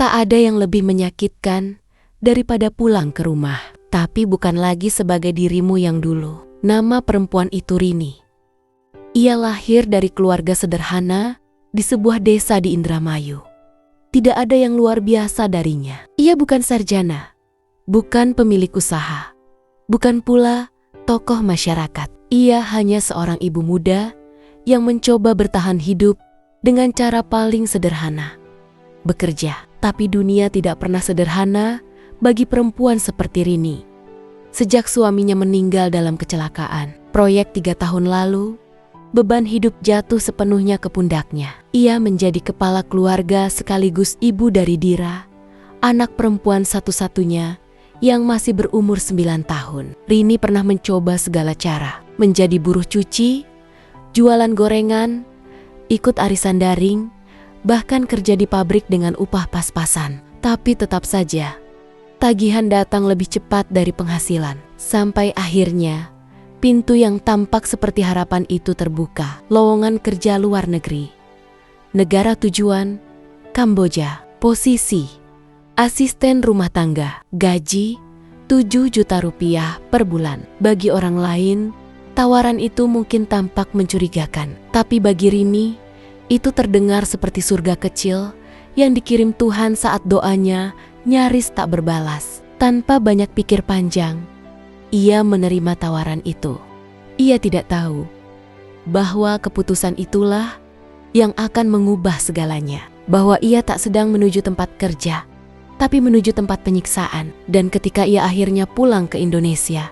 Tak ada yang lebih menyakitkan daripada pulang ke rumah, tapi bukan lagi sebagai dirimu yang dulu. Nama perempuan itu Rini. Ia lahir dari keluarga sederhana di sebuah desa di Indramayu. Tidak ada yang luar biasa darinya. Ia bukan sarjana, bukan pemilik usaha, bukan pula tokoh masyarakat. Ia hanya seorang ibu muda yang mencoba bertahan hidup dengan cara paling sederhana. Bekerja. Tapi dunia tidak pernah sederhana bagi perempuan seperti Rini. Sejak suaminya meninggal dalam kecelakaan proyek 3 tahun lalu, beban hidup jatuh sepenuhnya ke pundaknya. Ia menjadi kepala keluarga sekaligus ibu dari Dira, anak perempuan satu-satunya yang masih berumur 9 tahun. Rini pernah mencoba segala cara, menjadi buruh cuci, jualan gorengan, ikut arisan daring, bahkan kerja di pabrik dengan upah pas-pasan. Tapi tetap saja, tagihan datang lebih cepat dari penghasilan. Sampai akhirnya, pintu yang tampak seperti harapan itu terbuka. Lowongan kerja luar negeri. Negara tujuan, Kamboja. Posisi, asisten rumah tangga. Gaji, 7 juta rupiah per bulan. Bagi orang lain, tawaran itu mungkin tampak mencurigakan. Tapi bagi Rini, itu terdengar seperti surga kecil yang dikirim Tuhan saat doanya nyaris tak berbalas. Tanpa banyak pikir panjang, ia menerima tawaran itu. Ia tidak tahu bahwa keputusan itulah yang akan mengubah segalanya. Bahwa ia tak sedang menuju tempat kerja, tapi menuju tempat penyiksaan. Dan ketika ia akhirnya pulang ke Indonesia,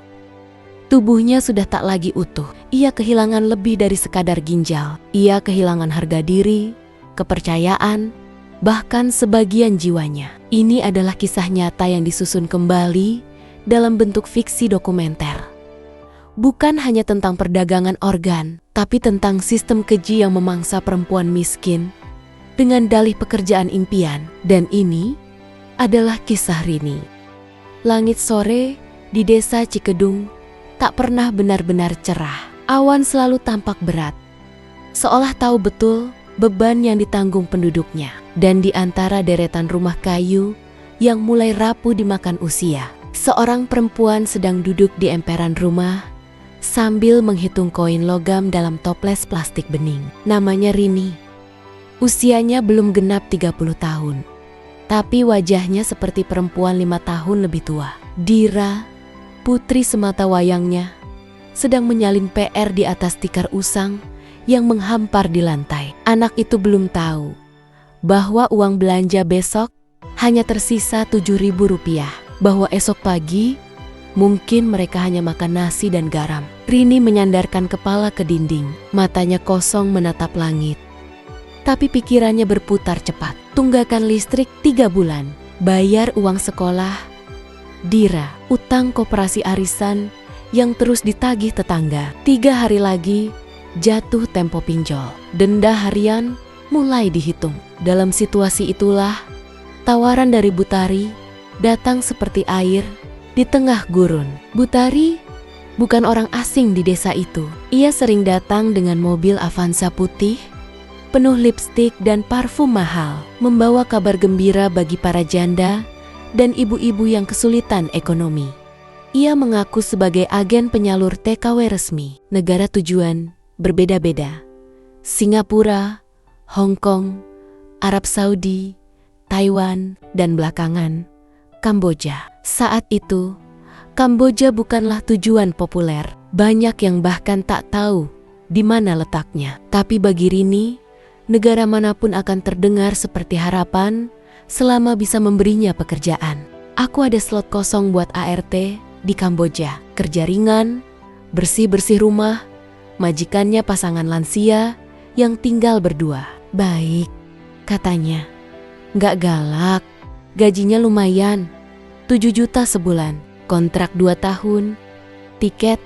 tubuhnya sudah tak lagi utuh. Ia kehilangan lebih dari sekadar ginjal. Ia kehilangan harga diri, kepercayaan, bahkan sebagian jiwanya. Ini adalah kisah nyata yang disusun kembali dalam bentuk fiksi dokumenter. Bukan hanya tentang perdagangan organ, tapi tentang sistem keji yang memangsa perempuan miskin dengan dalih pekerjaan impian. Dan ini adalah kisah Rini. Langit sore di desa Cikedung tak pernah benar-benar cerah. Awan selalu tampak berat, seolah tahu betul beban yang ditanggung penduduknya. Dan di antara deretan rumah kayu yang mulai rapuh dimakan usia, seorang perempuan sedang duduk di emperan rumah sambil menghitung koin logam dalam toples plastik bening. Namanya Rini. Usianya belum genap 30 tahun, tapi wajahnya seperti perempuan 5 tahun lebih tua. Dira, putri semata wayangnya, sedang menyalin PR di atas tikar usang yang menghampar di lantai. Anak itu belum tahu bahwa uang belanja besok hanya tersisa 7.000 rupiah. Bahwa esok pagi mungkin mereka hanya makan nasi dan garam. Rini menyandarkan kepala ke dinding, matanya kosong menatap langit. Tapi pikirannya berputar cepat. Tunggakan listrik 3 bulan, bayar uang sekolah Dira, utang koperasi arisan yang terus ditagih tetangga. 3 hari lagi jatuh tempo pinjol. Denda harian mulai dihitung. Dalam situasi itulah tawaran dari Butari datang seperti air di tengah gurun. Butari bukan orang asing di desa itu. Ia sering datang dengan mobil Avanza putih, penuh lipstik dan parfum mahal, membawa kabar gembira bagi para janda dan ibu-ibu yang kesulitan ekonomi. Ia mengaku sebagai agen penyalur TKW resmi. Negara tujuan berbeda-beda. Singapura, Hong Kong, Arab Saudi, Taiwan, dan belakangan Kamboja. Saat itu, Kamboja bukanlah tujuan populer. Banyak yang bahkan tak tahu di mana letaknya. Tapi bagi Rini, negara manapun akan terdengar seperti harapan selama bisa memberinya pekerjaan. Aku ada slot kosong buat ART di Kamboja. Kerja ringan, bersih-bersih rumah, majikannya pasangan lansia yang tinggal berdua. Baik, katanya. Nggak galak, gajinya lumayan, 7 juta sebulan, kontrak 2 tahun, tiket,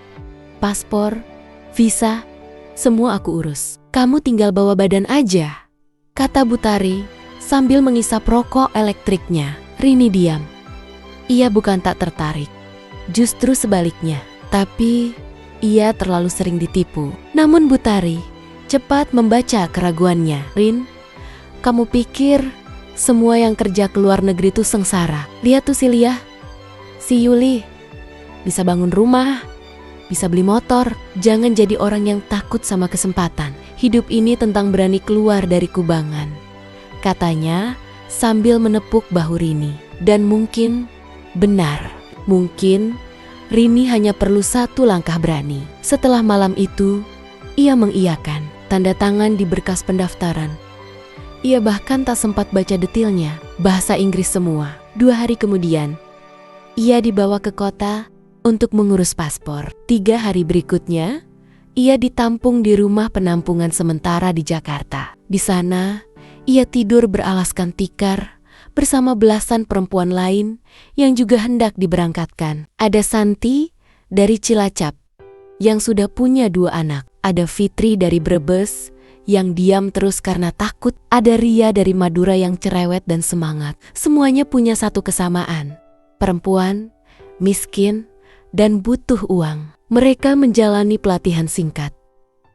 paspor, visa, semua aku urus. Kamu tinggal bawa badan aja, kata Butari sambil mengisap rokok elektriknya. Rini diam. Ia bukan tak tertarik, justru sebaliknya. Tapi ia terlalu sering ditipu. Namun Butari cepat membaca keraguannya. Rin, kamu pikir Semua yang kerja ke luar negeri tuh sengsara. Lihat tuh si Lia, si Yuli, bisa bangun rumah, bisa beli motor. Jangan jadi orang yang takut sama kesempatan. Hidup ini tentang berani keluar dari kubangan, katanya sambil menepuk bahu Rini. Dan mungkin benar, mungkin Rini hanya perlu satu langkah berani. Setelah malam itu, ia mengiyakan tanda tangan di berkas pendaftaran. Ia bahkan tak sempat baca detailnya, bahasa Inggris semua. 2 hari kemudian, ia dibawa ke kota untuk mengurus paspor. 3 hari berikutnya, ia ditampung di rumah penampungan sementara di Jakarta. Di sana, ia tidur beralaskan tikar bersama belasan perempuan lain yang juga hendak diberangkatkan. Ada Santi dari Cilacap yang sudah punya 2 anak. Ada Fitri dari Brebes yang diam terus karena takut. Ada Ria dari Madura yang cerewet dan semangat. Semuanya punya satu kesamaan: perempuan, miskin, dan butuh uang. Mereka menjalani pelatihan singkat,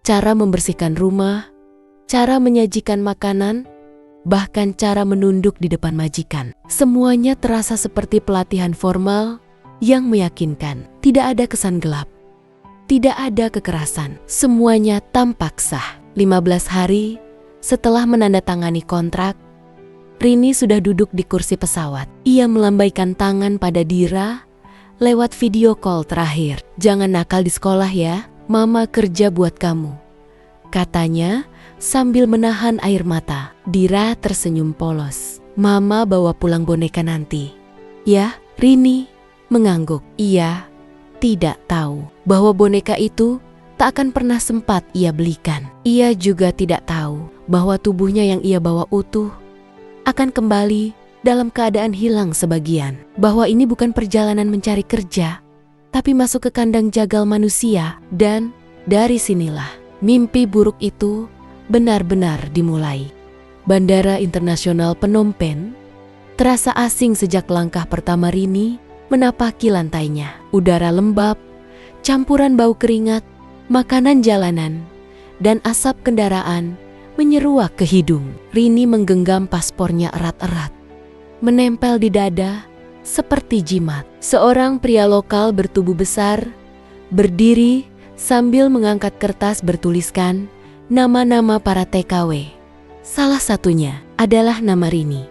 cara membersihkan rumah, cara menyajikan makanan, bahkan cara menunduk di depan majikan. Semuanya terasa seperti pelatihan formal yang meyakinkan. Tidak ada kesan gelap, tidak ada kekerasan. Semuanya tampak sah. 15 hari setelah menandatangani kontrak, Rini sudah duduk di kursi pesawat. Ia melambaikan tangan pada Dira lewat video call terakhir. "Jangan nakal di sekolah ya, Mama kerja buat kamu," katanya sambil menahan air mata. Dira tersenyum polos. "Mama bawa pulang boneka nanti." "Ya," Rini mengangguk. Ia tidak tahu bahwa boneka itu tak akan pernah sempat ia belikan. Ia juga tidak tahu bahwa tubuhnya yang ia bawa utuh akan kembali dalam keadaan hilang sebagian. Bahwa ini bukan perjalanan mencari kerja, tapi masuk ke kandang jagal manusia. Dan dari sinilah mimpi buruk itu benar-benar dimulai. Bandara Internasional Phnom Penh terasa asing sejak langkah pertama Rini menapaki lantainya. Udara lembab, campuran bau keringat, makanan jalanan, dan asap kendaraan menyeruak ke hidung. Rini menggenggam paspornya erat-erat, menempel di dada seperti jimat. Seorang pria lokal bertubuh besar berdiri sambil mengangkat kertas bertuliskan nama-nama para TKW. Salah satunya adalah nama Rini.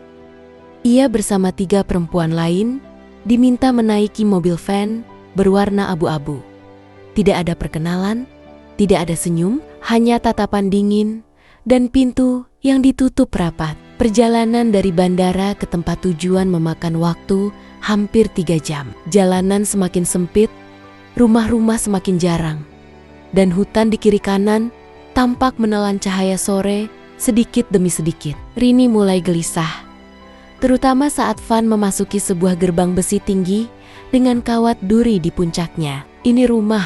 Ia bersama 3 perempuan lain diminta menaiki mobil van berwarna abu-abu. Tidak ada perkenalan, tidak ada senyum, hanya tatapan dingin dan pintu yang ditutup rapat. Perjalanan dari bandara ke tempat tujuan memakan waktu hampir 3 jam. Jalanan semakin sempit, rumah-rumah semakin jarang, dan hutan di kiri kanan tampak menelan cahaya sore sedikit demi sedikit. Rini mulai gelisah, terutama saat van memasuki sebuah gerbang besi tinggi dengan kawat duri di puncaknya. "Ini rumah,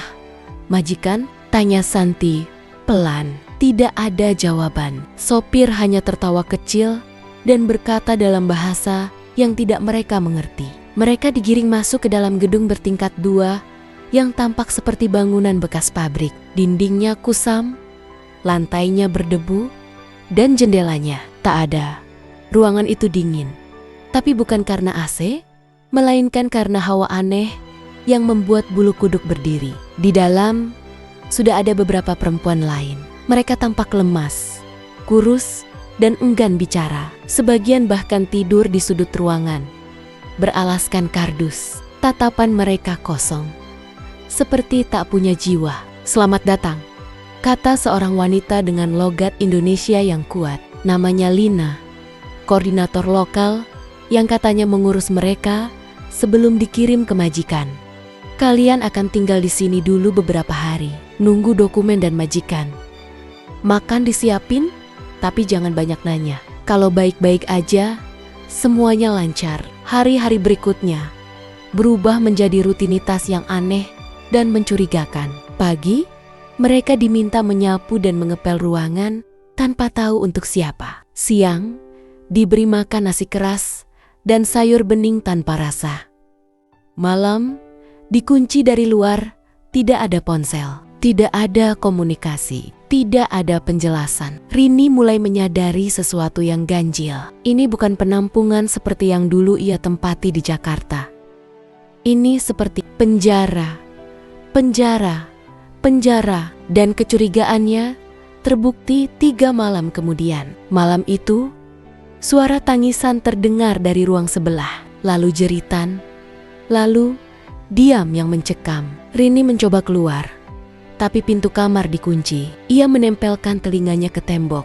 majikan?" tanya Santi pelan. Tidak ada jawaban. Sopir hanya tertawa kecil dan berkata dalam bahasa yang tidak mereka mengerti. Mereka digiring masuk ke dalam gedung bertingkat 2 yang tampak seperti bangunan bekas pabrik. Dindingnya kusam, lantainya berdebu, dan jendelanya tak ada. Ruangan itu dingin, tapi bukan karena AC, melainkan karena hawa aneh yang membuat bulu kuduk berdiri. Di dalam sudah ada beberapa perempuan lain. Mereka tampak lemas, kurus, dan enggan bicara. Sebagian bahkan tidur di sudut ruangan, beralaskan kardus. Tatapan mereka kosong, seperti tak punya jiwa. "Selamat datang," kata seorang wanita dengan logat Indonesia yang kuat. Namanya Lina, koordinator lokal yang katanya mengurus mereka sebelum dikirim ke majikan. "Kalian akan tinggal di sini dulu beberapa hari, nunggu dokumen dan majikan. Makan disiapin, tapi jangan banyak nanya. Kalau baik-baik aja, semuanya lancar." Hari-hari berikutnya berubah menjadi rutinitas yang aneh dan mencurigakan. Pagi, mereka diminta menyapu dan mengepel ruangan tanpa tahu untuk siapa. Siang, diberi makan nasi keras dan sayur bening tanpa rasa. Malam, dikunci dari luar, tidak ada ponsel. Tidak ada komunikasi, tidak ada penjelasan. Rini mulai menyadari sesuatu yang ganjil. Ini bukan penampungan seperti yang dulu ia tempati di Jakarta. Ini seperti penjara, penjara, penjara. Dan kecurigaannya terbukti 3 malam kemudian. Malam itu, suara tangisan terdengar dari ruang sebelah. Lalu jeritan, lalu diam yang mencekam. Rini mencoba keluar, tapi pintu kamar dikunci. Ia menempelkan telinganya ke tembok,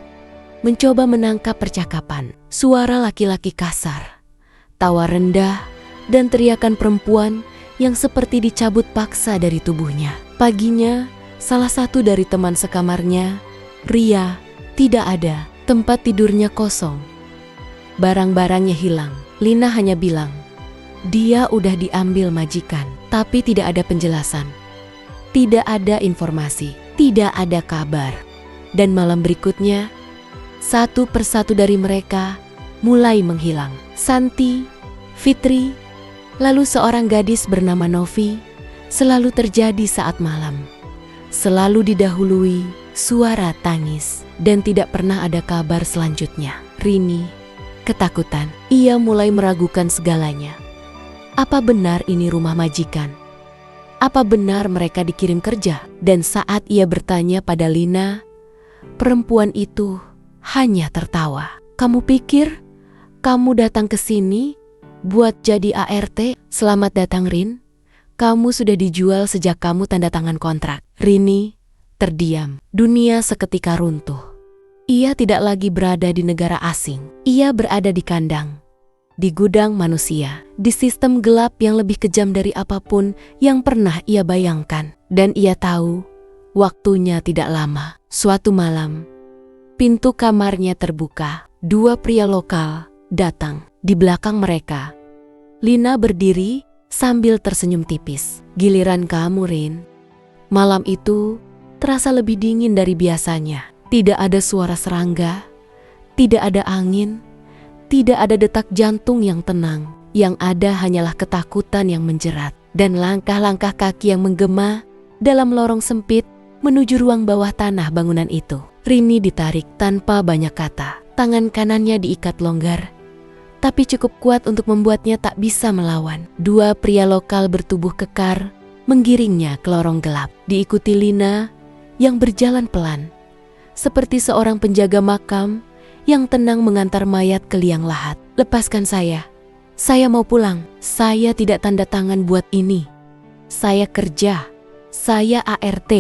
mencoba menangkap percakapan. Suara laki-laki kasar, tawa rendah, dan teriakan perempuan yang seperti dicabut paksa dari tubuhnya. Paginya, salah satu dari teman sekamarnya, Ria, tidak ada. Tempat tidurnya kosong. Barang-barangnya hilang. Lina hanya bilang, dia udah diambil majikan, tapi tidak ada penjelasan. Tidak ada informasi, tidak ada kabar. Dan malam berikutnya, satu persatu dari mereka mulai menghilang. Santi, Fitri, lalu seorang gadis bernama Novi, selalu terjadi saat malam. Selalu didahului suara tangis, dan tidak pernah ada kabar selanjutnya. Rini ketakutan. Ia mulai meragukan segalanya. Apa benar ini rumah majikan? Apa benar mereka dikirim kerja? Dan saat ia bertanya pada Lina, perempuan itu hanya tertawa. Kamu pikir kamu datang ke sini buat jadi ART? Selamat datang, Rin. Kamu sudah dijual sejak kamu tanda tangan kontrak. Rini terdiam. Dunia seketika runtuh. Ia tidak lagi berada di negara asing. Ia berada di kandang, di gudang manusia, di sistem gelap yang lebih kejam dari apapun yang pernah ia bayangkan. Dan ia tahu, waktunya tidak lama. Suatu malam, pintu kamarnya terbuka. 2 pria lokal datang. Di belakang mereka, Lina berdiri sambil tersenyum tipis. Giliran kamu, Rin. Malam itu terasa lebih dingin dari biasanya. Tidak ada suara serangga, tidak ada angin, tidak ada detak jantung yang tenang. Yang ada hanyalah ketakutan yang menjerat dan langkah-langkah kaki yang menggema dalam lorong sempit menuju ruang bawah tanah bangunan itu. Rini ditarik tanpa banyak kata. Tangan kanannya diikat longgar, tapi cukup kuat untuk membuatnya tak bisa melawan. 2 pria lokal bertubuh kekar menggiringnya ke lorong gelap. Diikuti Lina yang berjalan pelan, seperti seorang penjaga makam yang tenang mengantar mayat ke liang lahat. Lepaskan saya mau pulang. Saya tidak tanda tangan buat ini. Saya kerja, saya ART.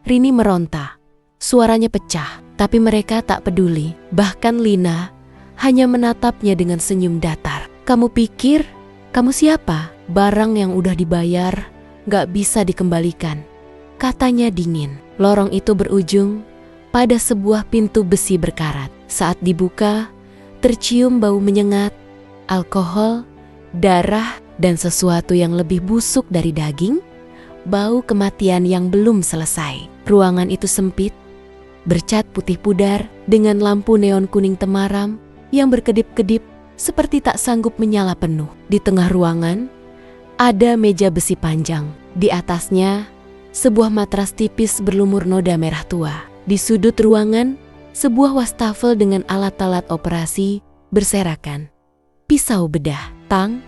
Rini meronta, suaranya pecah, tapi mereka tak peduli. Bahkan Lina hanya menatapnya dengan senyum datar. Kamu pikir kamu siapa? Barang yang udah dibayar gak bisa dikembalikan, katanya dingin. Lorong itu berujung pada sebuah pintu besi berkarat. Saat dibuka, tercium bau menyengat, alkohol, darah, dan sesuatu yang lebih busuk dari daging, bau kematian yang belum selesai. Ruangan itu sempit, bercat putih pudar dengan lampu neon kuning temaram yang berkedip-kedip seperti tak sanggup menyala penuh. Di tengah ruangan, ada meja besi panjang. Di atasnya, sebuah matras tipis berlumur noda merah tua. Di sudut ruangan, sebuah wastafel dengan alat-alat operasi berserakan. Pisau bedah, tang,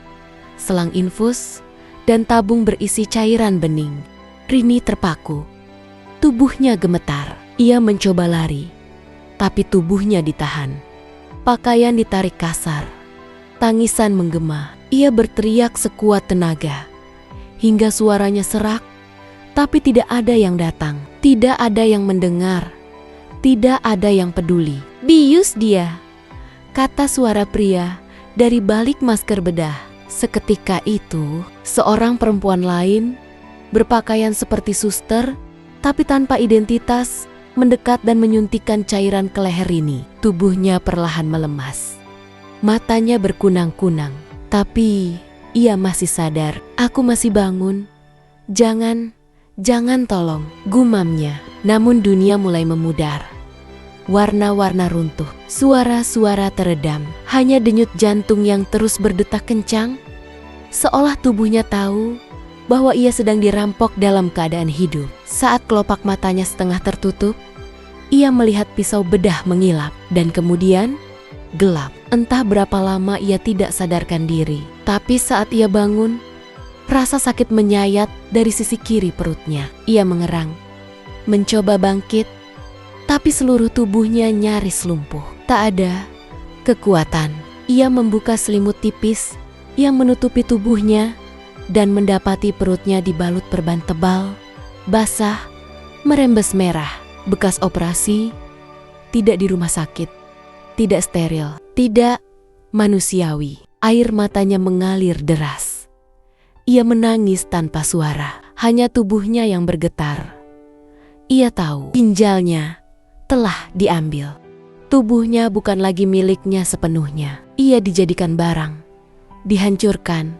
selang infus, dan tabung berisi cairan bening. Rini terpaku. Tubuhnya gemetar. Ia mencoba lari, tapi tubuhnya ditahan. Pakaian ditarik kasar. Tangisan menggema. Ia berteriak sekuat tenaga, hingga suaranya serak, tapi tidak ada yang datang. Tidak ada yang mendengar, tidak ada yang peduli. Bius dia, kata suara pria dari balik masker bedah. Seketika itu, seorang perempuan lain berpakaian seperti suster, tapi tanpa identitas, mendekat dan menyuntikkan cairan ke leher Rini. Tubuhnya perlahan melemas. Matanya berkunang-kunang, tapi ia masih sadar. Aku masih bangun. Jangan tolong, gumamnya. Namun dunia mulai memudar. Warna-warna runtuh, suara-suara teredam, hanya denyut jantung yang terus berdetak kencang. Seolah tubuhnya tahu bahwa ia sedang dirampok dalam keadaan hidup. Saat kelopak matanya setengah tertutup, ia melihat pisau bedah mengilap dan kemudian gelap. Entah berapa lama ia tidak sadarkan diri. Tapi saat ia bangun, rasa sakit menyayat dari sisi kiri perutnya. Ia mengerang, mencoba bangkit, tapi seluruh tubuhnya nyaris lumpuh. Tak ada kekuatan. Ia membuka selimut tipis yang menutupi tubuhnya dan mendapati perutnya dibalut perban tebal, basah, merembes merah. Bekas operasi, tidak di rumah sakit, tidak steril, tidak manusiawi. Air matanya mengalir deras. Ia menangis tanpa suara, hanya tubuhnya yang bergetar. Ia tahu ginjalnya telah diambil. Tubuhnya bukan lagi miliknya sepenuhnya. Ia dijadikan barang, dihancurkan,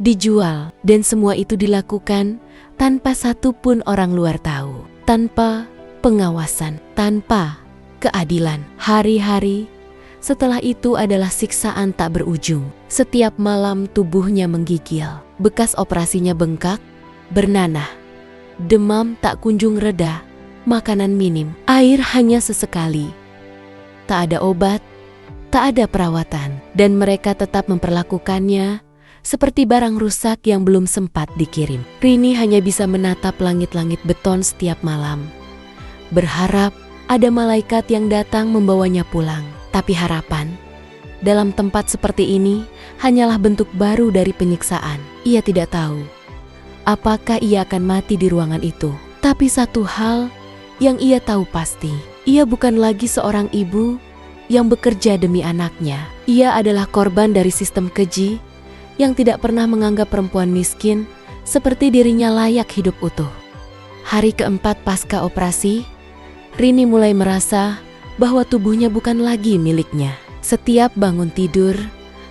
dijual, dan semua itu dilakukan tanpa satupun orang luar tahu, tanpa pengawasan, tanpa keadilan. Hari-hari setelah itu adalah siksaan tak berujung. Setiap malam tubuhnya menggigil, bekas operasinya bengkak, bernanah, demam tak kunjung reda, makanan minim, air hanya sesekali. Tak ada obat, tak ada perawatan, dan mereka tetap memperlakukannya seperti barang rusak yang belum sempat dikirim. Rini hanya bisa menatap langit-langit beton setiap malam, berharap ada malaikat yang datang membawanya pulang. Tapi harapan dalam tempat seperti ini hanyalah bentuk baru dari penyiksaan. Ia tidak tahu apakah ia akan mati di ruangan itu. Tapi satu hal yang ia tahu pasti, ia bukan lagi seorang ibu yang bekerja demi anaknya. Ia adalah korban dari sistem keji yang tidak pernah menganggap perempuan miskin seperti dirinya layak hidup utuh. Hari keempat pasca operasi, Rini mulai merasa bahwa tubuhnya bukan lagi miliknya. Setiap bangun tidur,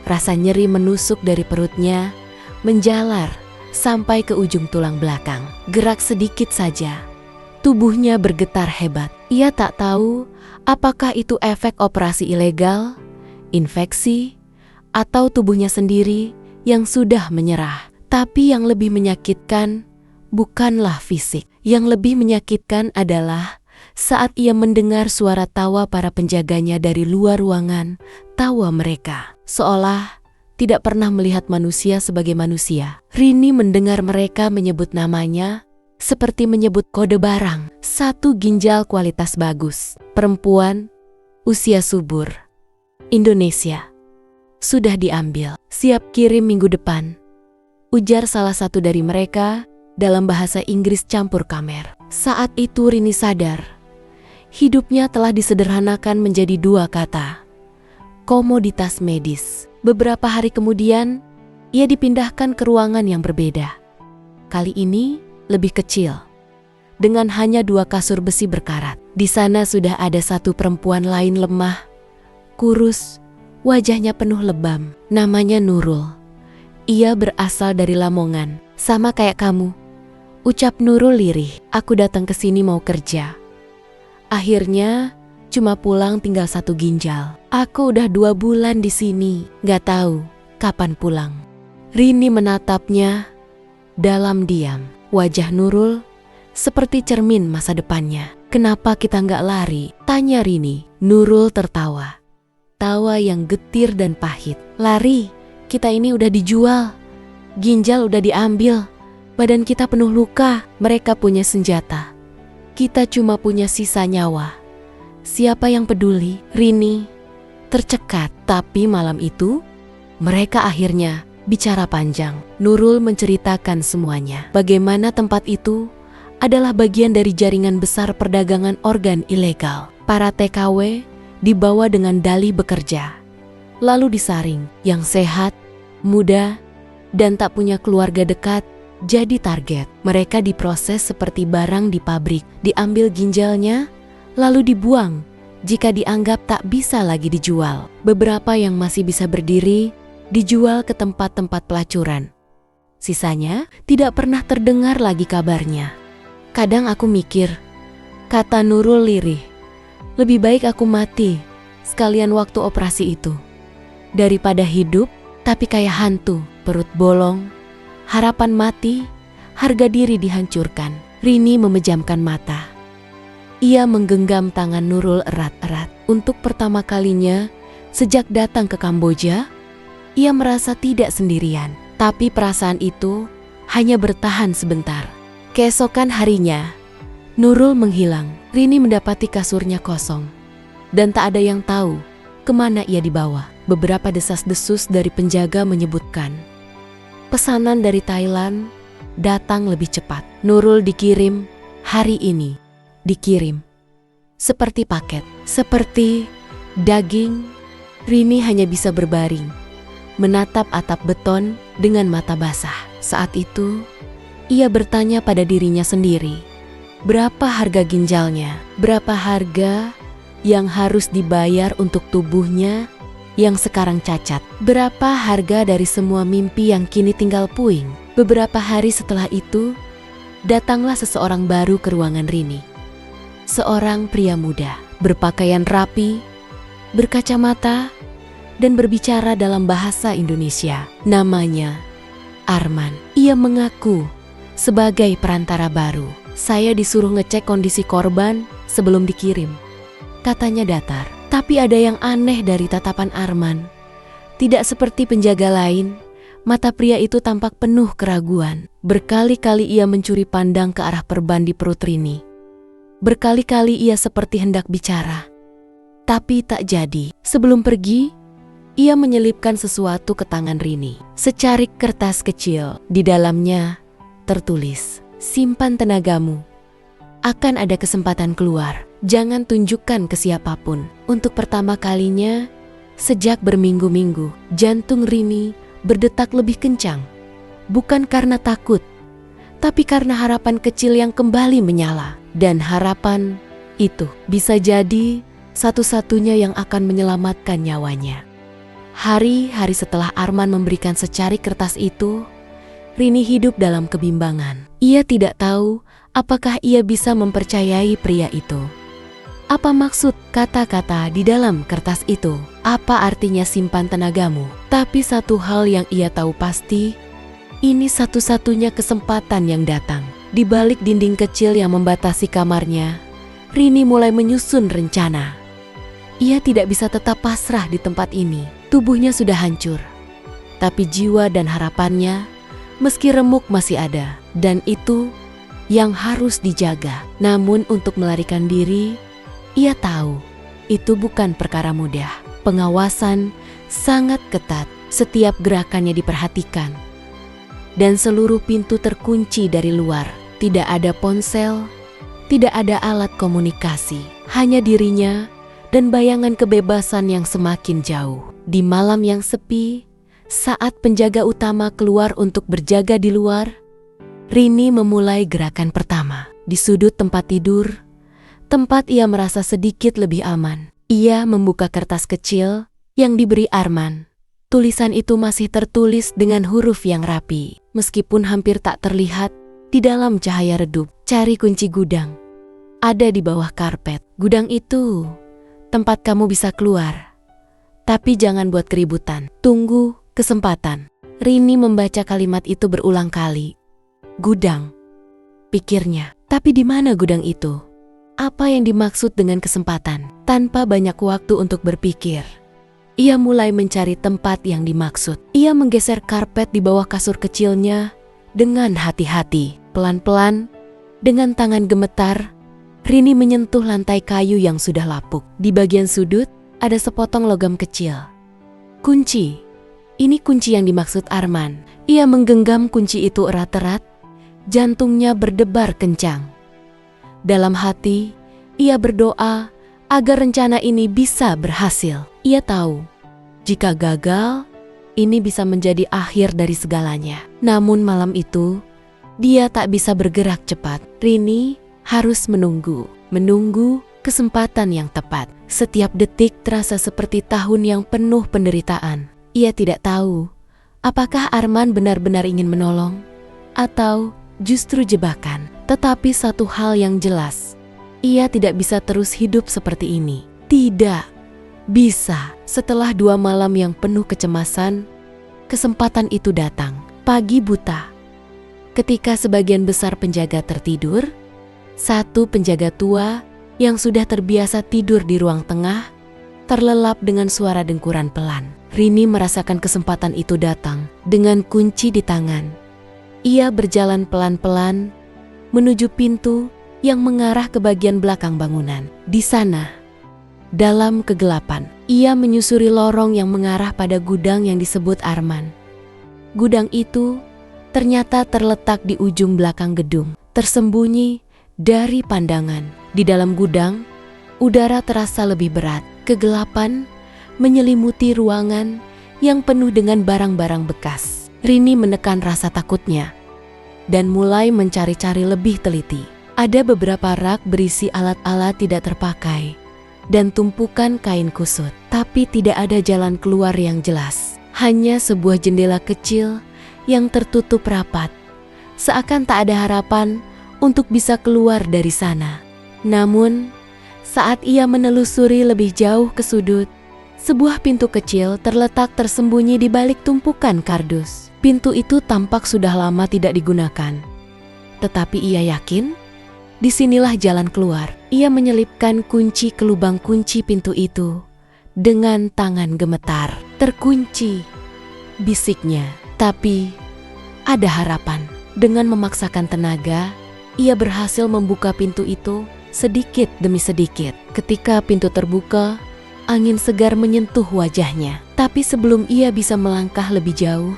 rasa nyeri menusuk dari perutnya, menjalar sampai ke ujung tulang belakang. Gerak sedikit saja, tubuhnya bergetar hebat. Ia tak tahu apakah itu efek operasi ilegal, infeksi, atau tubuhnya sendiri yang sudah menyerah. Tapi yang lebih menyakitkan bukanlah fisik. Yang lebih menyakitkan adalah saat ia mendengar suara tawa para penjaganya dari luar ruangan. Tawa mereka seolah tidak pernah melihat manusia sebagai manusia. Rini mendengar mereka menyebut namanya seperti menyebut kode barang. Satu ginjal kualitas bagus, perempuan, usia subur, Indonesia, sudah diambil, siap kirim minggu depan, ujar salah satu dari mereka dalam bahasa Inggris campur kamer. Saat itu Rini sadar hidupnya telah disederhanakan menjadi dua kata, komoditas medis. Beberapa hari kemudian, ia dipindahkan ke ruangan yang berbeda. Kali ini lebih kecil, dengan hanya 2 kasur besi berkarat. Di sana sudah ada satu perempuan lain lemah, kurus, wajahnya penuh lebam. Namanya Nurul. Ia berasal dari Lamongan, sama kayak kamu, ucap Nurul lirih. Aku datang ke sini mau kerja. Akhirnya cuma pulang tinggal 1 ginjal. Aku udah 2 bulan di sini, gak tahu kapan pulang. Rini menatapnya dalam diam. Wajah Nurul seperti cermin masa depannya. Kenapa kita gak lari? Tanya Rini. Nurul tertawa. Tawa yang getir dan pahit. Lari? Kita ini udah dijual. Ginjal udah diambil. Badan kita penuh luka. Mereka punya senjata. Kita cuma punya sisa nyawa. Siapa yang peduli? Rini tercekat. Tapi malam itu, mereka akhirnya bicara panjang. Nurul menceritakan semuanya. Bagaimana tempat itu adalah bagian dari jaringan besar perdagangan organ ilegal. Para TKW dibawa dengan dalih bekerja, lalu disaring. Yang sehat, muda, dan tak punya keluarga dekat jadi target. Mereka diproses seperti barang di pabrik, diambil ginjalnya, lalu dibuang jika dianggap tak bisa lagi dijual. Beberapa yang masih bisa berdiri dijual ke tempat-tempat pelacuran. Sisanya tidak pernah terdengar lagi kabarnya. Kadang aku mikir, kata Nurul lirih, lebih baik aku mati sekalian waktu operasi itu, daripada hidup tapi kayak hantu, perut bolong, harapan mati, harga diri dihancurkan. Rini memejamkan mata. Ia menggenggam tangan Nurul erat-erat. Untuk pertama kalinya sejak datang ke Kamboja, ia merasa tidak sendirian. Tapi perasaan itu hanya bertahan sebentar. Keesokan harinya, Nurul menghilang. Rini mendapati kasurnya kosong. Dan tak ada yang tahu kemana ia dibawa. Beberapa desas-desus dari penjaga menyebutkan pesanan dari Thailand datang lebih cepat. Nurul dikirim hari ini. Dikirim seperti paket, seperti daging. Rini hanya bisa berbaring, menatap atap beton dengan mata basah. Saat itu, ia bertanya pada dirinya sendiri, berapa harga ginjalnya? Berapa harga yang harus dibayar untuk tubuhnya yang sekarang cacat? Berapa harga dari semua mimpi yang kini tinggal puing? Beberapa hari setelah itu, datanglah seseorang baru ke ruangan Rini. Seorang pria muda, berpakaian rapi, berkacamata, dan berbicara dalam bahasa Indonesia. Namanya Arman. Ia mengaku sebagai perantara baru. Saya disuruh ngecek kondisi korban sebelum dikirim. Katanya datar. Tapi ada yang aneh dari tatapan Arman. Tidak seperti penjaga lain, mata pria itu tampak penuh keraguan. Berkali-kali ia mencuri pandang ke arah perban di perut Rini. Berkali-kali ia seperti hendak bicara, tapi tak jadi. Sebelum pergi, ia menyelipkan sesuatu ke tangan Rini. Secarik kertas kecil. Di dalamnya tertulis, simpan tenagamu. Akan ada kesempatan keluar. Jangan tunjukkan ke siapapun. Untuk pertama kalinya, sejak berminggu-minggu, jantung Rini berdetak lebih kencang. Bukan karena takut, tapi karena harapan kecil yang kembali menyala. Dan harapan itu bisa jadi satu-satunya yang akan menyelamatkan nyawanya. Hari-hari setelah Arman memberikan secarik kertas itu, Rini hidup dalam kebimbangan. Ia tidak tahu apakah ia bisa mempercayai pria itu. Apa maksud kata-kata di dalam kertas itu? Apa artinya simpan tenagamu? Tapi satu hal yang ia tahu pasti, ini satu-satunya kesempatan yang datang. Di balik dinding kecil yang membatasi kamarnya, Rini mulai menyusun rencana. Ia tidak bisa tetap pasrah di tempat ini. Tubuhnya sudah hancur, tapi jiwa dan harapannya meski remuk masih ada. Dan itu yang harus dijaga. Namun untuk melarikan diri, ia tahu itu bukan perkara mudah. Pengawasan sangat ketat, setiap gerakannya diperhatikan. Dan seluruh pintu terkunci dari luar. Tidak ada ponsel, tidak ada alat komunikasi. Hanya dirinya dan bayangan kebebasan yang semakin jauh. Di malam yang sepi, saat penjaga utama keluar untuk berjaga di luar, Rini memulai gerakan pertama. Di sudut tempat tidur, tempat ia merasa sedikit lebih aman. Ia membuka kertas kecil yang diberi Arman. Tulisan itu masih tertulis dengan huruf yang rapi. Meskipun hampir tak terlihat di dalam cahaya redup. Cari kunci gudang. Ada di bawah karpet. Gudang itu tempat kamu bisa keluar. Tapi jangan buat keributan. Tunggu kesempatan. Rini membaca kalimat itu berulang kali. Gudang, pikirnya. Tapi di mana gudang itu? Apa yang dimaksud dengan kesempatan? Tanpa banyak waktu untuk berpikir, ia mulai mencari tempat yang dimaksud. Ia menggeser karpet di bawah kasur kecilnya dengan hati-hati. Pelan-pelan, dengan tangan gemetar, Rini menyentuh lantai kayu yang sudah lapuk. Di bagian sudut, ada sepotong logam kecil. Kunci. Ini kunci yang dimaksud Arman. Ia menggenggam kunci itu erat-erat, jantungnya berdebar kencang. Dalam hati, ia berdoa agar rencana ini bisa berhasil. Ia tahu, jika gagal, ini bisa menjadi akhir dari segalanya. Namun malam itu, dia tak bisa bergerak cepat. Rini harus menunggu kesempatan yang tepat. Setiap detik terasa seperti tahun yang penuh penderitaan. Ia tidak tahu apakah Arman benar-benar ingin menolong atau justru jebakan. Tetapi satu hal yang jelas, ia tidak bisa terus hidup seperti ini. Tidak bisa. Setelah 2 malam yang penuh kecemasan, kesempatan itu datang. Pagi buta, Ketika sebagian besar penjaga tertidur, satu penjaga tua yang sudah terbiasa tidur di ruang tengah terlelap dengan suara dengkuran pelan. Rini merasakan kesempatan itu datang. Dengan kunci di tangan, ia berjalan pelan-pelan menuju pintu yang mengarah ke bagian belakang bangunan. Di sana, dalam kegelapan, ia menyusuri lorong yang mengarah pada gudang yang disebut Arman. Gudang itu ternyata terletak di ujung belakang gedung, tersembunyi dari pandangan. Di dalam gudang, udara terasa lebih berat. Kegelapan menyelimuti ruangan yang penuh dengan barang-barang bekas. Rini menekan rasa takutnya dan mulai mencari-cari lebih teliti. Ada beberapa rak berisi alat-alat tidak terpakai dan tumpukan kain kusut, tapi tidak ada jalan keluar yang jelas. Hanya sebuah jendela kecil yang tertutup rapat, seakan tak ada harapan untuk bisa keluar dari sana. Namun, saat ia menelusuri lebih jauh ke sudut, sebuah pintu kecil terletak tersembunyi di balik tumpukan kardus. Pintu itu tampak sudah lama tidak digunakan, tetapi ia yakin disinilah jalan keluar. Ia menyelipkan kunci ke lubang kunci pintu itu dengan tangan gemetar. Terkunci, bisiknya. Tapi ada harapan. Dengan memaksakan tenaga, ia berhasil membuka pintu itu sedikit demi sedikit. Ketika pintu terbuka, angin segar menyentuh wajahnya. Tapi sebelum ia bisa melangkah lebih jauh,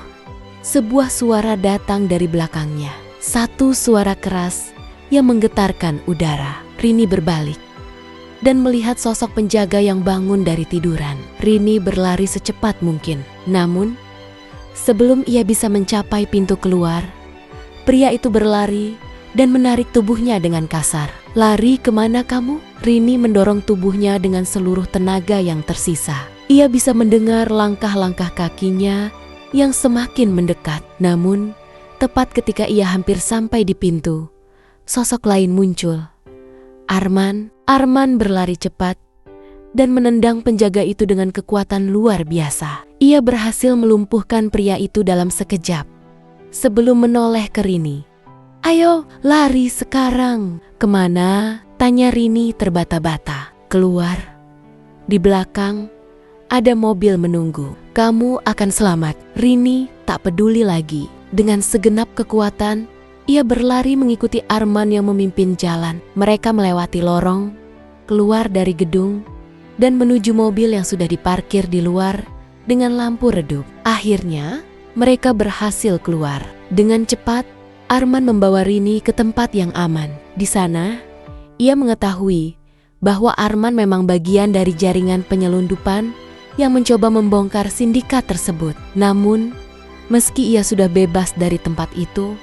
sebuah suara datang dari belakangnya. Satu suara keras yang menggetarkan udara. Rini berbalik dan melihat sosok penjaga yang bangun dari tiduran. Rini berlari secepat mungkin. Namun, sebelum ia bisa mencapai pintu keluar, pria itu berlari dan menarik tubuhnya dengan kasar. "Lari kemana kamu?" Rini mendorong tubuhnya dengan seluruh tenaga yang tersisa. Ia bisa mendengar langkah-langkah kakinya yang semakin mendekat. Namun, tepat ketika ia hampir sampai di pintu, sosok lain muncul. Arman berlari cepat dan menendang penjaga itu dengan kekuatan luar biasa. Ia berhasil melumpuhkan pria itu dalam sekejap sebelum menoleh ke Rini. "Ayo, lari sekarang." "Kemana?" tanya Rini terbata-bata. "Keluar. Di belakang ada mobil menunggu. Kamu akan selamat." Rini tak peduli lagi. Dengan segenap kekuatan, ia berlari mengikuti Arman yang memimpin jalan. Mereka melewati lorong, keluar dari gedung, dan menuju mobil yang sudah diparkir di luar dengan lampu redup. Akhirnya, mereka berhasil keluar. Dengan cepat, Arman membawa Rini ke tempat yang aman. Di sana, ia mengetahui bahwa Arman memang bagian dari jaringan penyelundupan yang mencoba membongkar sindikat tersebut. Namun, meski ia sudah bebas dari tempat itu,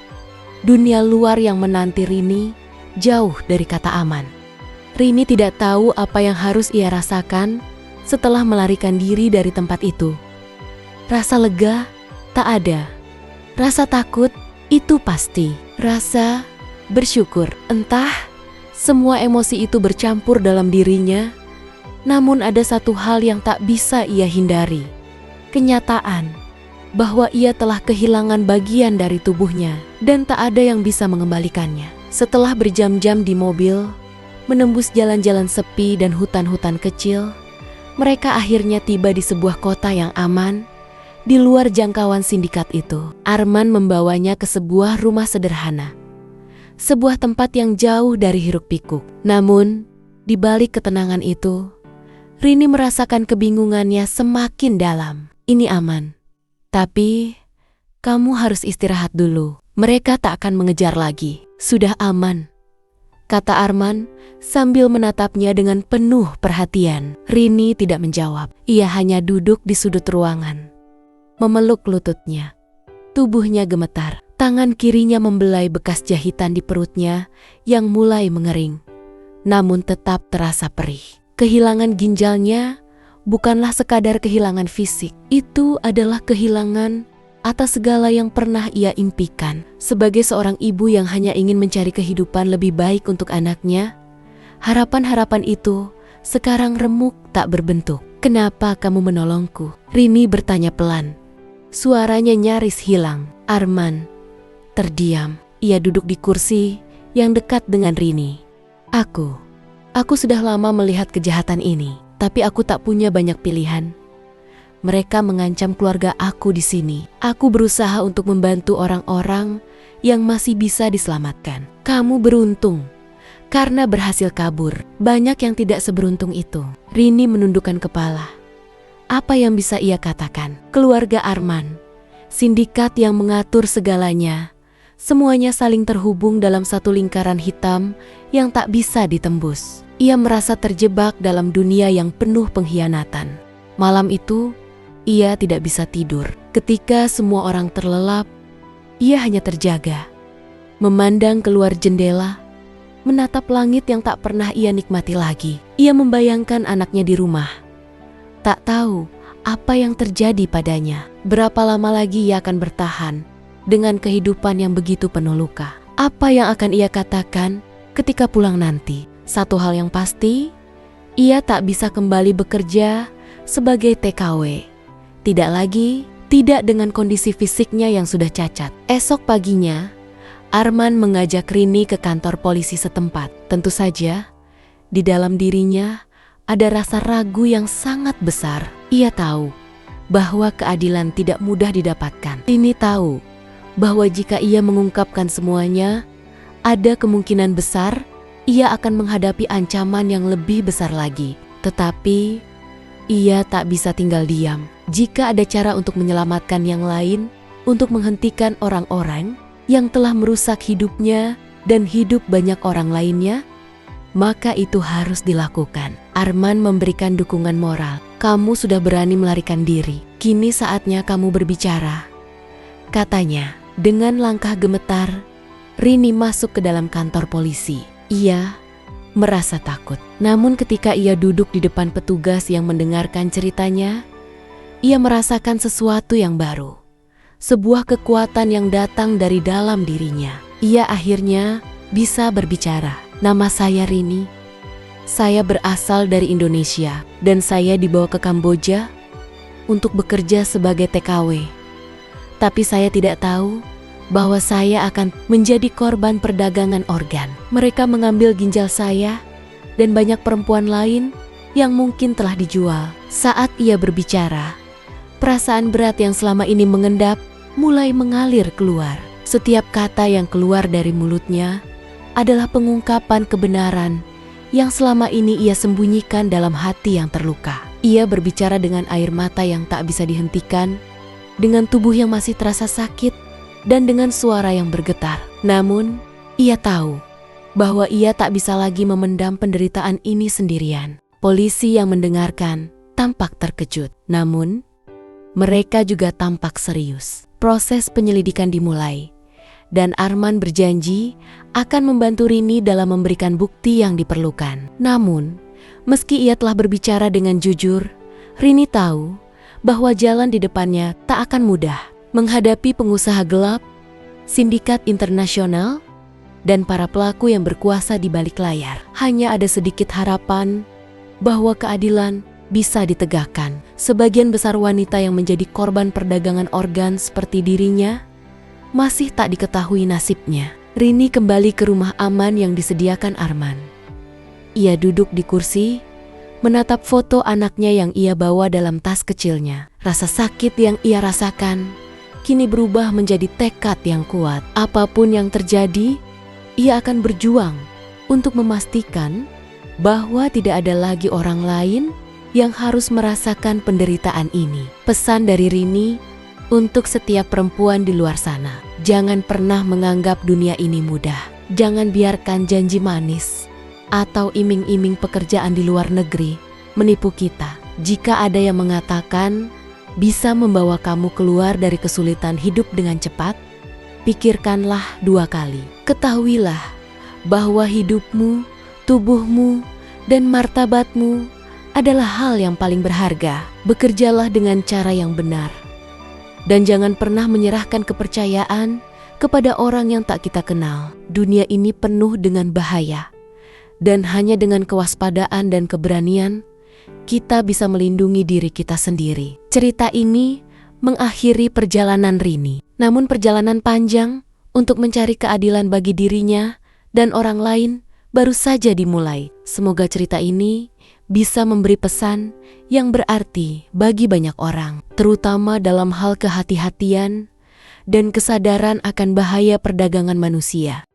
dunia luar yang menanti Rini jauh dari kata aman. Rini tidak tahu apa yang harus ia rasakan setelah melarikan diri dari tempat itu. Rasa lega tak ada. Rasa takut itu pasti. Rasa bersyukur. Entah, semua emosi itu bercampur dalam dirinya. Namun ada satu hal yang tak bisa ia hindari. Kenyataan bahwa ia telah kehilangan bagian dari tubuhnya dan tak ada yang bisa mengembalikannya. Setelah berjam-jam di mobil, menembus jalan-jalan sepi dan hutan-hutan kecil, mereka akhirnya tiba di sebuah kota yang aman, di luar jangkauan sindikat itu. Arman membawanya ke sebuah rumah sederhana, sebuah tempat yang jauh dari hiruk-pikuk. Namun, di balik ketenangan itu, Rini merasakan kebingungannya semakin dalam. Ini aman, tapi kamu harus istirahat dulu. Mereka tak akan mengejar lagi. Sudah aman, kata Arman sambil menatapnya dengan penuh perhatian. Rini tidak menjawab. Ia hanya duduk di sudut ruangan, memeluk lututnya. Tubuhnya gemetar. Tangan kirinya membelai bekas jahitan di perutnya yang mulai mengering, namun tetap terasa perih. Kehilangan ginjalnya bukanlah sekadar kehilangan fisik. Itu adalah kehilangan atas segala yang pernah ia impikan. Sebagai seorang ibu yang hanya ingin mencari kehidupan lebih baik untuk anaknya, harapan-harapan itu sekarang remuk tak berbentuk. "Kenapa kamu menolongku?" Rini bertanya pelan. Suaranya nyaris hilang. Arman terdiam. Ia duduk di kursi yang dekat dengan Rini. Aku sudah lama melihat kejahatan ini, tapi aku tak punya banyak pilihan. Mereka mengancam keluarga aku di sini. Aku berusaha untuk membantu orang-orang yang masih bisa diselamatkan. Kamu beruntung karena berhasil kabur. Banyak yang tidak seberuntung itu. Rini menundukkan kepala. Apa yang bisa ia katakan? Keluarga Arman, sindikat yang mengatur segalanya, semuanya saling terhubung dalam satu lingkaran hitam yang tak bisa ditembus. Ia merasa terjebak dalam dunia yang penuh pengkhianatan. Malam itu, ia tidak bisa tidur. Ketika semua orang terlelap, ia hanya terjaga, memandang keluar jendela, menatap langit yang tak pernah ia nikmati lagi. Ia membayangkan anaknya di rumah. Tak tahu apa yang terjadi padanya. Berapa lama lagi ia akan bertahan dengan kehidupan yang begitu penuh luka. Apa yang akan ia katakan ketika pulang nanti? Satu hal yang pasti, ia tak bisa kembali bekerja sebagai TKW. Tidak dengan kondisi fisiknya yang sudah cacat. Esok paginya, Arman mengajak Rini ke kantor polisi setempat. Tentu saja, di dalam dirinya ada rasa ragu yang sangat besar. Ia tahu bahwa keadilan tidak mudah didapatkan. Rini tahu bahwa jika ia mengungkapkan semuanya, ada kemungkinan besar ia akan menghadapi ancaman yang lebih besar lagi. Tetapi ia tak bisa tinggal diam. Jika ada cara untuk menyelamatkan yang lain, untuk menghentikan orang-orang yang telah merusak hidupnya dan hidup banyak orang lainnya, maka itu harus dilakukan. Arman memberikan dukungan moral. Kamu sudah berani melarikan diri. Kini saatnya kamu berbicara, katanya. Dengan langkah gemetar, Rini masuk ke dalam kantor polisi. Ia merasa takut. Namun ketika ia duduk di depan petugas yang mendengarkan ceritanya, ia merasakan sesuatu yang baru. Sebuah kekuatan yang datang dari dalam dirinya. Ia akhirnya bisa berbicara. Nama saya Rini. Saya berasal dari Indonesia dan saya dibawa ke Kamboja untuk bekerja sebagai TKW. Tapi saya tidak tahu bahwa saya akan menjadi korban perdagangan organ. Mereka mengambil ginjal saya dan banyak perempuan lain yang mungkin telah dijual. Saat ia berbicara, perasaan berat yang selama ini mengendap mulai mengalir keluar. Setiap kata yang keluar dari mulutnya adalah pengungkapan kebenaran yang selama ini ia sembunyikan dalam hati yang terluka. Ia berbicara dengan air mata yang tak bisa dihentikan, dengan tubuh yang masih terasa sakit, dan dengan suara yang bergetar. Namun, ia tahu bahwa ia tak bisa lagi memendam penderitaan ini sendirian. Polisi yang mendengarkan tampak terkejut, namun mereka juga tampak serius. Proses penyelidikan dimulai, dan Arman berjanji akan membantu Rini dalam memberikan bukti yang diperlukan. Namun, meski ia telah berbicara dengan jujur, Rini tahu bahwa jalan di depannya tak akan mudah. Menghadapi pengusaha gelap, sindikat internasional, dan para pelaku yang berkuasa di balik layar, hanya ada sedikit harapan bahwa keadilan bisa ditegakkan. Sebagian besar wanita yang menjadi korban perdagangan organ seperti dirinya masih tak diketahui nasibnya. Rini kembali ke rumah aman yang disediakan Arman. Ia duduk di kursi, menatap foto anaknya yang ia bawa dalam tas kecilnya. Rasa sakit yang ia rasakan kini berubah menjadi tekad yang kuat. Apapun yang terjadi, ia akan berjuang untuk memastikan bahwa tidak ada lagi orang lain yang harus merasakan penderitaan ini. Pesan dari Rini untuk setiap perempuan di luar sana: jangan pernah menganggap dunia ini mudah. Jangan biarkan janji manis atau iming-iming pekerjaan di luar negeri menipu kita. Jika ada yang mengatakan bisa membawa kamu keluar dari kesulitan hidup dengan cepat, pikirkanlah 2 kali. Ketahuilah bahwa hidupmu, tubuhmu, dan martabatmu adalah hal yang paling berharga. Bekerjalah dengan cara yang benar. Dan jangan pernah menyerahkan kepercayaan kepada orang yang tak kita kenal. Dunia ini penuh dengan bahaya. Dan hanya dengan kewaspadaan dan keberanian, kita bisa melindungi diri kita sendiri. Cerita ini mengakhiri perjalanan Rini. Namun perjalanan panjang untuk mencari keadilan bagi dirinya dan orang lain baru saja dimulai. Semoga cerita ini bisa memberi pesan yang berarti bagi banyak orang, terutama dalam hal kehati-hatian dan kesadaran akan bahaya perdagangan manusia.